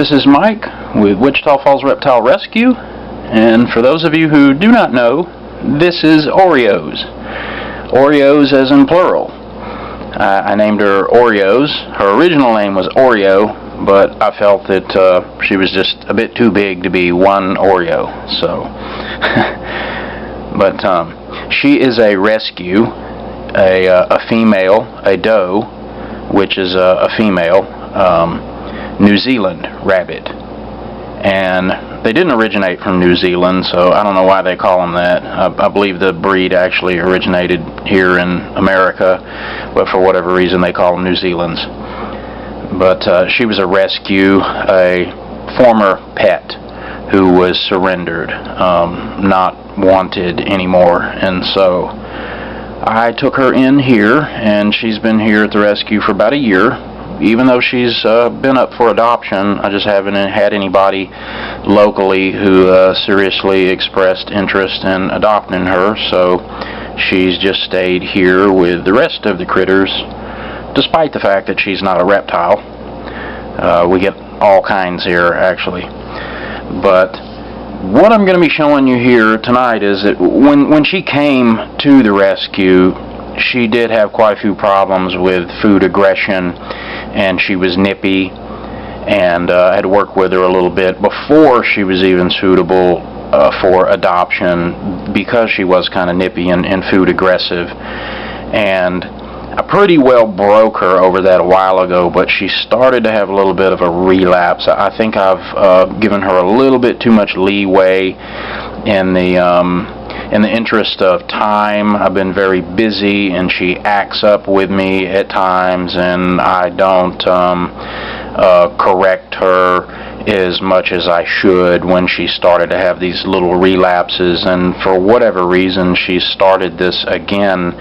This is Mike with Wichita Falls Reptile Rescue, and for those of you who do not know, this is Oreos. Oreos as in plural. I named her Oreos. Her original name was Oreo, but I felt that she was just a bit too big to be one Oreo. So, but she is a rescue, a female, a doe, which is a female New Zealand rabbit. And they didn't originate from New Zealand, so I don't know why they call them that. I believe the breed actually originated here in America, but for whatever reason they call them New Zealand's. But she was a rescue, a former pet who was surrendered, not wanted anymore. And so I took her in here, and she's been here at the rescue for about a year. Even though she's been up for adoption, I just haven't had anybody locally who seriously expressed interest in adopting her, so she's just stayed here with the rest of the critters, despite the fact that she's not a reptile. We get all kinds here, actually. But what I'm going to be showing you here tonight is that when she came to the rescue, she did have quite a few problems with food aggression, and she was nippy, and I had to work with her a little bit before she was even suitable for adoption, because she was kind of nippy and food aggressive. And I pretty well broke her over that a while ago, but she started to have a little bit of a relapse. I think I've given her a little bit too much leeway in the interest of time. I've been very busy, and she acts up with me at times, and I don't correct her as much as I should when she started to have these little relapses. And for whatever reason, she started this again,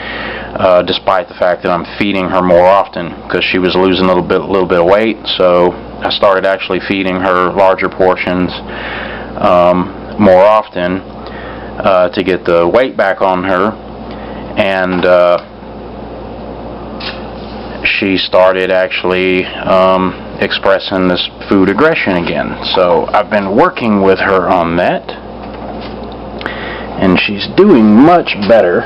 despite the fact that I'm feeding her more often, because she was losing a little bit of weight. So I started actually feeding her larger portions more often, to get the weight back on her, and she started actually expressing this food aggression again. So I've been working with her on that, and she's doing much better.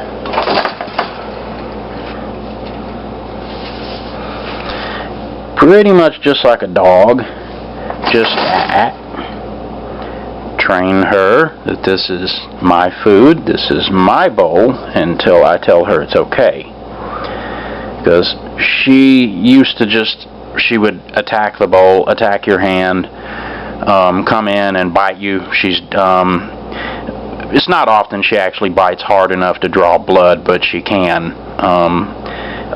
Pretty much just like a dog, just train her that this is my food, this is my bowl, until I tell her it's okay. Because she used to she would attack the bowl, attack your hand, come in and bite you. It's not often she actually bites hard enough to draw blood, but she can.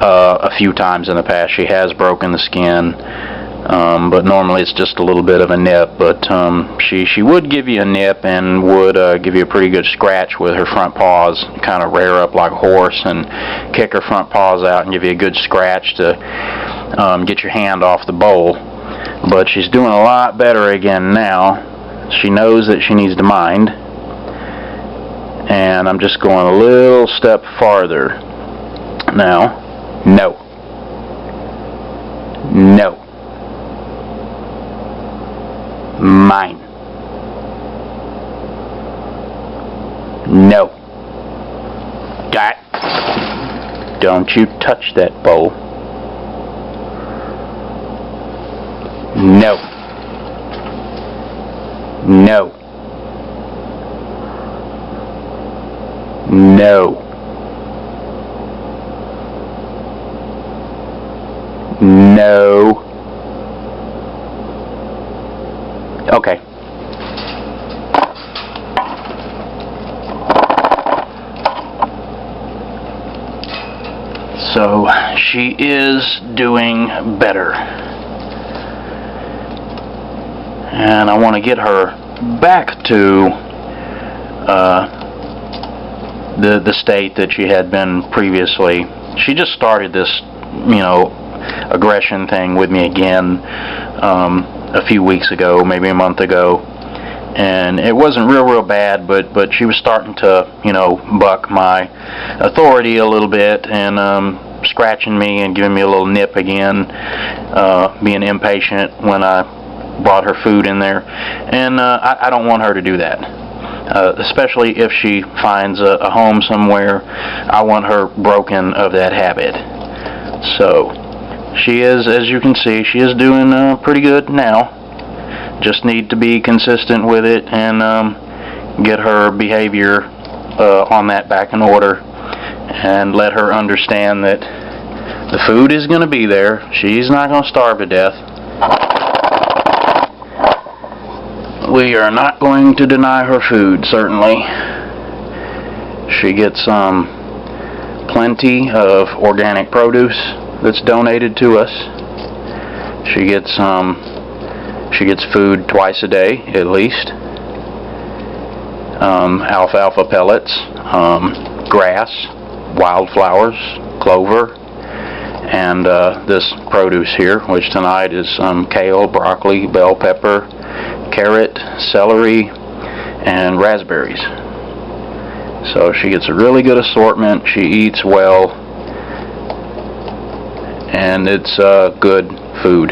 A few times in the past she has broken the skin. But normally it's just a little bit of a nip. But she would give you a nip, and would give you a pretty good scratch with her front paws, kind of rear up like a horse and kick her front paws out and give you a good scratch to get your hand off the bowl. But she's doing a lot better again now. She knows that she needs to mind, and I'm just going a little step farther now. No. Mine. No. Don't you touch that bowl. No. No. No. No. Okay. So she is doing better, and I want to get her back to the state that she had been previously. She just started this, aggression thing with me again a few weeks ago, maybe a month ago, and it wasn't real bad, but she was starting to buck my authority a little bit, and scratching me and giving me a little nip again, being impatient when I brought her food in there, and I don't want her to do that. Especially if she finds a home somewhere, I want her broken of that habit. So she is, as you can see, she is doing pretty good now. Just need to be consistent with it and get her behavior on that back in order, and let her understand that the food is going to be there. She's not going to starve to death. We are not going to deny her food, certainly. She gets plenty of organic produce that's donated to us. She gets food twice a day at least. Alfalfa pellets, grass, wildflowers, clover, and this produce here, which tonight is kale, broccoli, bell pepper, carrot, celery, and raspberries. So she gets a really good assortment. She eats well, and it's good food.